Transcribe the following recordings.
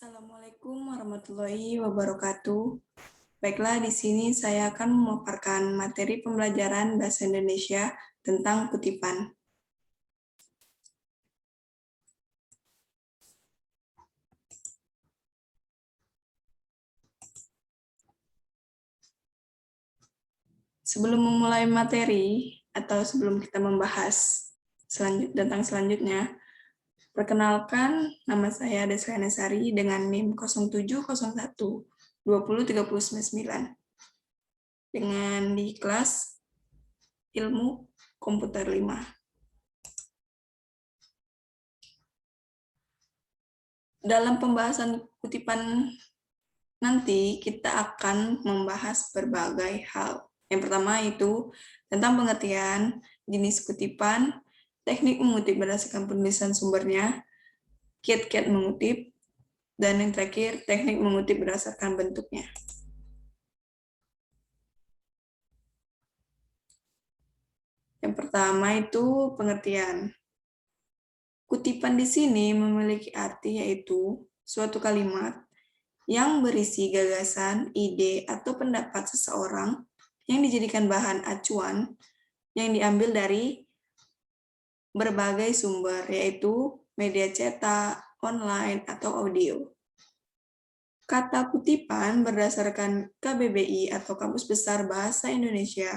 Assalamualaikum warahmatullahi wabarakatuh. Baiklah, di sini saya akan memaparkan materi pembelajaran Bahasa Indonesia tentang kutipan. Sebelum memulai materi, atau sebelum kita membahas tentang selanjutnya, perkenalkan, nama saya Desliana Sari dengan NIM 0701 203099 dengan di kelas Ilmu Komputer 5. Dalam pembahasan kutipan nanti, kita akan membahas berbagai hal. Yang pertama itu tentang pengertian, jenis kutipan, teknik mengutip berdasarkan penulisan sumbernya, kiat-kiat mengutip, dan yang terakhir, teknik mengutip berdasarkan bentuknya. Yang pertama itu pengertian. Kutipan di sini memiliki arti yaitu suatu kalimat yang berisi gagasan, ide, atau pendapat seseorang yang dijadikan bahan acuan yang diambil dari berbagai sumber, yaitu media cetak, online, atau audio. Kata kutipan berdasarkan KBBI atau Kamus Besar Bahasa Indonesia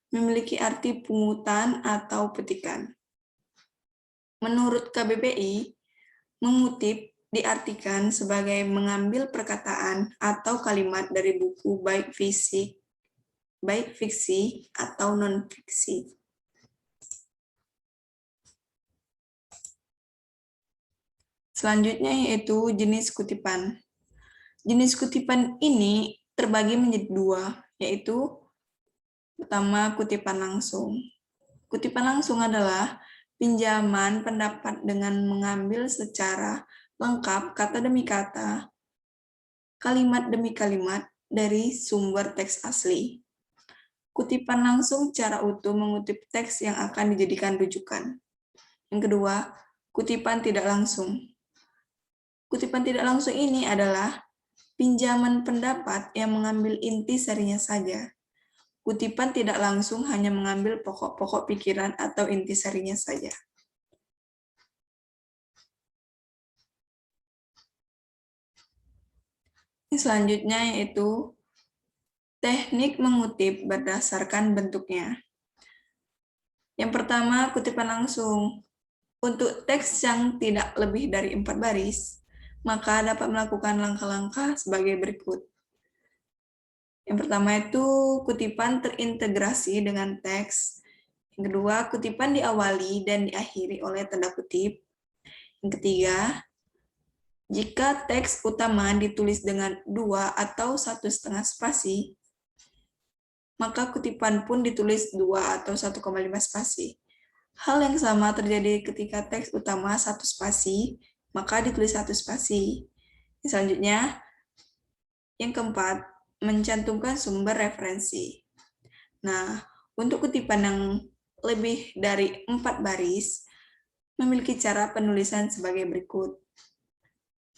memiliki arti pungutan atau petikan. Menurut KBBI, mengutip diartikan sebagai mengambil perkataan atau kalimat dari buku baik fiksi atau non-fiksi. Selanjutnya yaitu jenis kutipan. Jenis kutipan ini terbagi menjadi dua, yaitu pertama kutipan langsung. Kutipan langsung adalah pinjaman pendapat dengan mengambil secara lengkap kata demi kata, kalimat demi kalimat dari sumber teks asli. Kutipan langsung secara utuh mengutip teks yang akan dijadikan rujukan. Yang kedua, kutipan tidak langsung. Kutipan tidak langsung ini adalah pinjaman pendapat yang mengambil inti sarinya saja. Kutipan tidak langsung hanya mengambil pokok-pokok pikiran atau inti sarinya saja. Selanjutnya yaitu teknik mengutip berdasarkan bentuknya. Yang pertama, kutipan langsung. Untuk teks yang tidak lebih dari 4 baris, maka dapat melakukan langkah-langkah sebagai berikut. Yang pertama itu kutipan terintegrasi dengan teks. Yang kedua, kutipan diawali dan diakhiri oleh tanda kutip. Yang ketiga, jika teks utama ditulis dengan 2 atau 1,5 spasi, maka kutipan pun ditulis 2 atau 1,5 spasi. Hal yang sama terjadi ketika teks utama 1 spasi, maka ditulis 1 spasi. Selanjutnya, yang keempat, mencantumkan sumber referensi. Nah, untuk kutipan yang lebih dari 4 baris, memiliki cara penulisan sebagai berikut.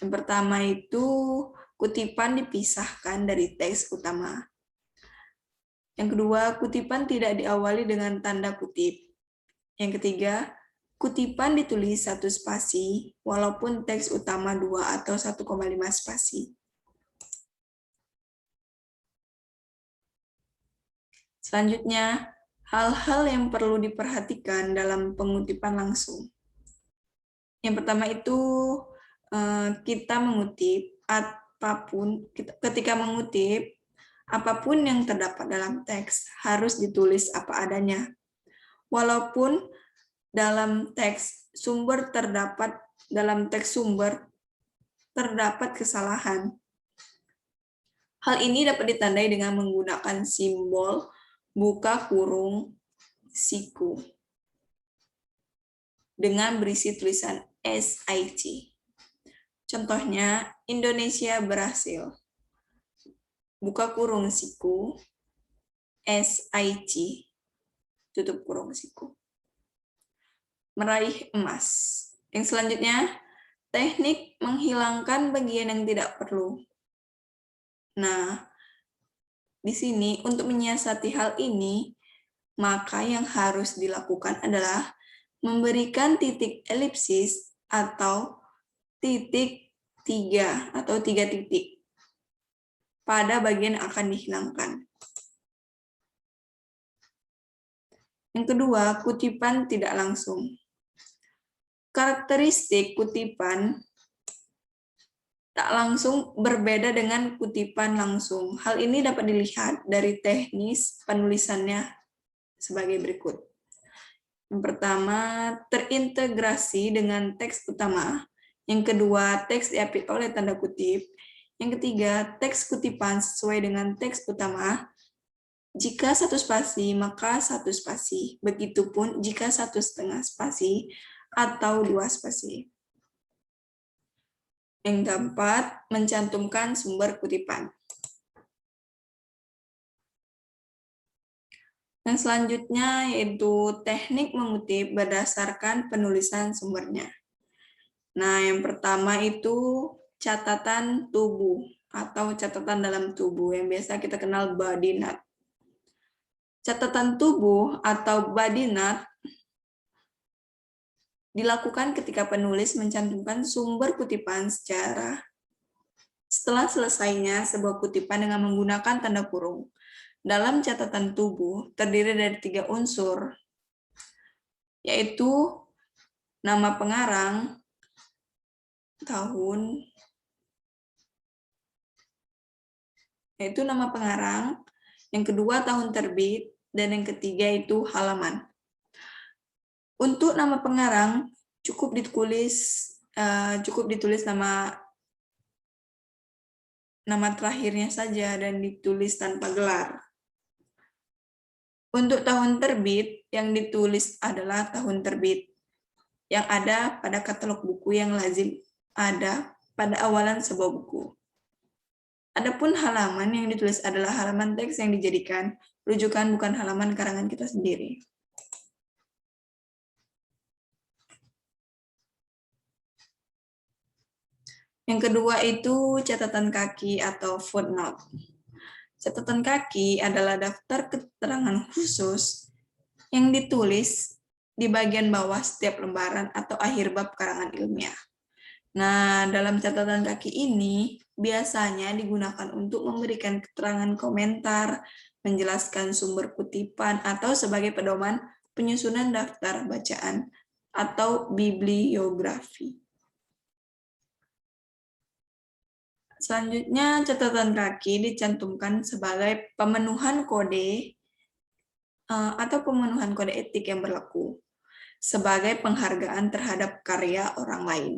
Yang pertama itu, kutipan dipisahkan dari teks utama. Yang kedua, kutipan tidak diawali dengan tanda kutip. Yang ketiga, kutipan ditulis 1 spasi, walaupun teks utama 2 atau 1,5 spasi. Selanjutnya, hal-hal yang perlu diperhatikan dalam pengutipan langsung. Yang pertama itu, kita mengutip apapun, ketika mengutip, apapun yang terdapat dalam teks harus ditulis apa adanya. Walaupun dalam teks sumber terdapat kesalahan. Hal ini dapat ditandai dengan menggunakan simbol buka kurung siku dengan berisi tulisan SIC. Contohnya, Indonesia berhasil. Buka kurung siku, SIC, tutup kurung siku. Meraih emas. Yang selanjutnya, Teknik menghilangkan bagian yang tidak perlu. Nah, di sini untuk menyiasati hal ini, maka yang harus dilakukan adalah memberikan titik elipsis atau titik 3 atau 3 titik pada bagian yang akan dihilangkan. Yang kedua, kutipan tidak langsung. Karakteristik kutipan tak langsung berbeda dengan kutipan langsung. Hal ini dapat dilihat dari teknis penulisannya sebagai berikut. Yang pertama, terintegrasi dengan teks utama. Yang kedua, teks diapit oleh tanda kutip. Yang ketiga, teks kutipan sesuai dengan teks utama. Jika satu spasi, maka satu spasi. Begitupun jika 1,5 spasi atau 2 spasi. Yang keempat, mencantumkan sumber kutipan. Yang selanjutnya yaitu teknik mengutip berdasarkan penulisan sumbernya. Nah, yang pertama itu catatan tubuh atau catatan dalam tubuh yang biasa kita kenal body note. Catatan tubuh atau body note dilakukan ketika penulis mencantumkan sumber kutipan setelah selesainya sebuah kutipan dengan menggunakan tanda kurung. Dalam catatan tubuh terdiri dari 3 unsur, yaitu nama pengarang, tahun, yang kedua tahun terbit, dan yang ketiga itu halaman. Untuk nama pengarang cukup ditulis nama terakhirnya saja dan ditulis tanpa gelar. Untuk tahun terbit yang ditulis adalah tahun terbit yang ada pada katalog buku yang lazim ada pada awalan sebuah buku. Adapun halaman yang ditulis adalah halaman teks yang dijadikan rujukan, bukan halaman karangan kita sendiri. Yang kedua itu catatan kaki atau footnote. Catatan kaki adalah daftar keterangan khusus yang ditulis di bagian bawah setiap lembaran atau akhir bab karangan ilmiah. Nah, dalam catatan kaki ini biasanya digunakan untuk memberikan keterangan komentar, menjelaskan sumber kutipan, atau sebagai pedoman penyusunan daftar bacaan atau bibliografi. Selanjutnya, catatan kaki dicantumkan sebagai pemenuhan kode atau pemenuhan kode etik yang berlaku sebagai penghargaan terhadap karya orang lain.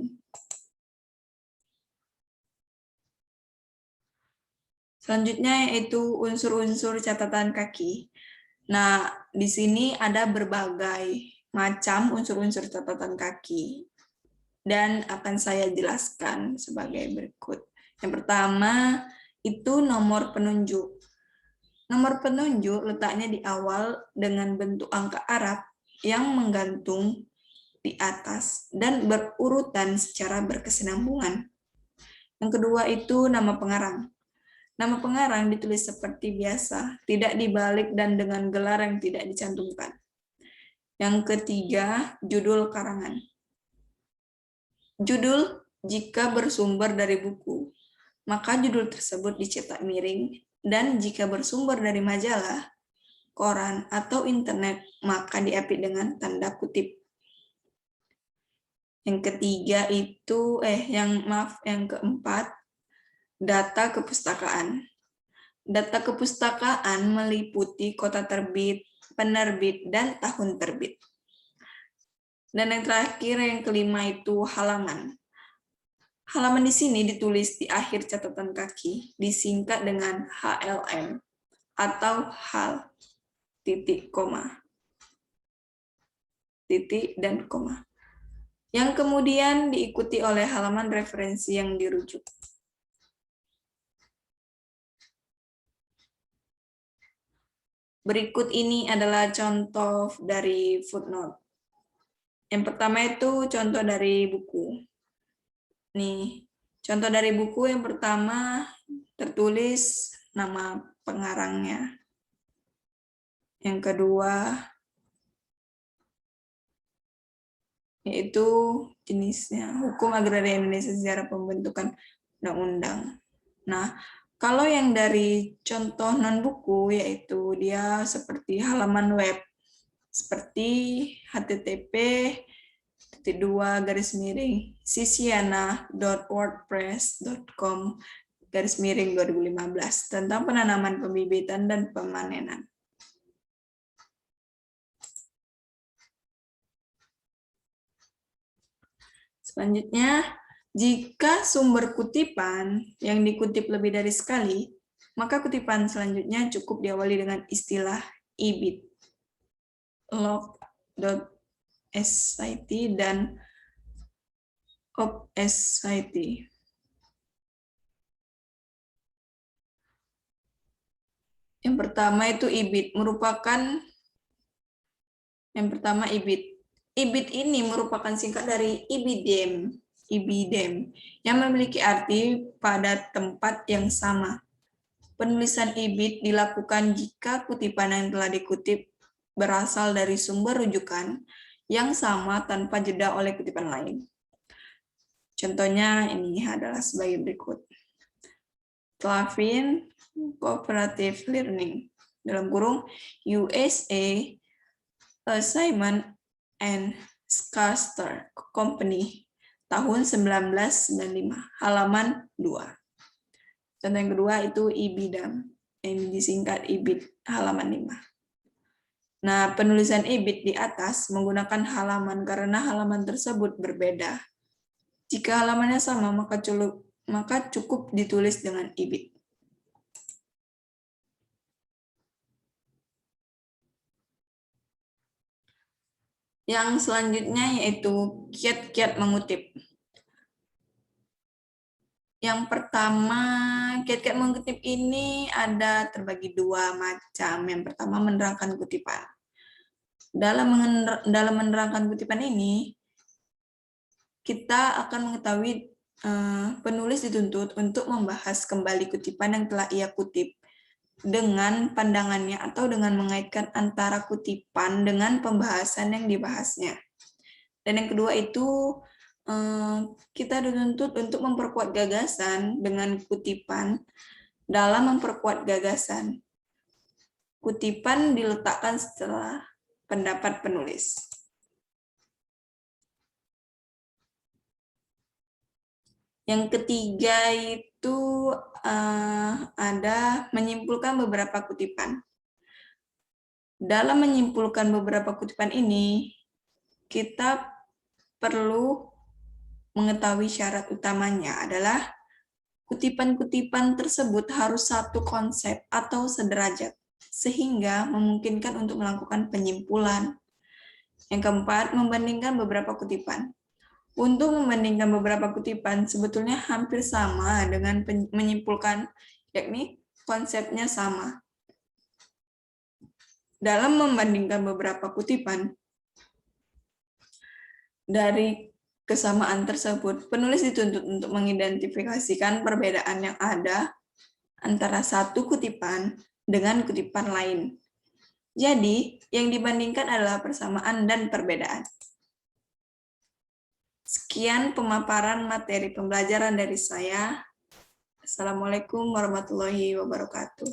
Selanjutnya yaitu unsur-unsur catatan kaki. Nah, di sini ada berbagai macam unsur-unsur catatan kaki dan akan saya jelaskan sebagai berikut. Yang pertama itu nomor penunjuk. Nomor penunjuk letaknya di awal dengan bentuk angka Arab yang menggantung di atas dan berurutan secara berkesinambungan. Yang kedua itu nama pengarang. Nama pengarang ditulis seperti biasa, tidak dibalik dan dengan gelar yang tidak dicantumkan. Yang ketiga, judul karangan. Judul jika bersumber dari buku, maka judul tersebut dicetak miring, dan jika bersumber dari majalah, koran, atau internet, maka diapit dengan tanda kutip. Yang ketiga itu, yang keempat, data kepustakaan. Data kepustakaan meliputi kota terbit, penerbit, dan tahun terbit. Dan yang terakhir, yang kelima itu halaman. Halaman di sini ditulis di akhir catatan kaki, disingkat dengan HLM atau hal, titik, koma, titik, dan koma. Yang kemudian diikuti oleh halaman referensi yang dirujuk. Berikut ini adalah contoh dari footnote. Yang pertama itu contoh dari buku. Nih, contoh dari buku yang pertama tertulis nama pengarangnya. Yang kedua yaitu jenisnya, Hukum Agraria Indonesia Sejarah Pembentukan Undang-Undang. Nah, kalau yang dari contoh non-buku, yaitu dia seperti halaman web, seperti http://sisiana.wordpress.com/2015 tentang penanaman, pembibitan, dan pemanenan. Selanjutnya, jika sumber kutipan yang dikutip lebih dari sekali, maka kutipan selanjutnya cukup diawali dengan istilah ibid, log.scit, dan op.scit. Yang pertama itu ibid, ibid ini merupakan singkat dari ibidem, yang memiliki arti pada tempat yang sama. Penulisan ibid dilakukan jika kutipan yang telah dikutip berasal dari sumber rujukan yang sama tanpa jeda oleh kutipan lain. Contohnya ini adalah sebagai berikut. Slavin Cooperative Learning, dalam kurung USA Simon and Schuster Company, tahun 1995, halaman 2. Contoh yang kedua itu ibidam, yang disingkat ibid, halaman 5. Nah, penulisan ibid di atas menggunakan halaman karena halaman tersebut berbeda. Jika halamannya sama, maka cukup ditulis dengan ibid. Yang selanjutnya yaitu kiat-kiat mengutip. Yang pertama, kiat-kiat mengutip ini ada terbagi dua macam. Yang pertama, menerangkan kutipan. Dalam menerangkan kutipan ini, kita akan mengetahui penulis dituntut untuk membahas kembali kutipan yang telah ia kutip dengan pandangannya atau dengan mengaitkan antara kutipan dengan pembahasan yang dibahasnya. Dan yang kedua itu kita dituntut untuk memperkuat gagasan dengan kutipan. Dalam memperkuat gagasan, kutipan diletakkan setelah pendapat penulis. Yang ketiga itu ada menyimpulkan beberapa kutipan. Dalam menyimpulkan beberapa kutipan ini, kita perlu mengetahui syarat utamanya adalah kutipan-kutipan tersebut harus satu konsep atau sederajat, sehingga memungkinkan untuk melakukan penyimpulan. Yang keempat, membandingkan beberapa kutipan. Untuk membandingkan beberapa kutipan sebetulnya hampir sama dengan menyimpulkan, yakni konsepnya sama. Dalam membandingkan beberapa kutipan, dari kesamaan tersebut, penulis dituntut untuk mengidentifikasikan perbedaan yang ada antara satu kutipan dengan kutipan lain. Jadi, yang dibandingkan adalah persamaan dan perbedaan. Sekian pemaparan materi pembelajaran dari saya. Assalamualaikum warahmatullahi wabarakatuh.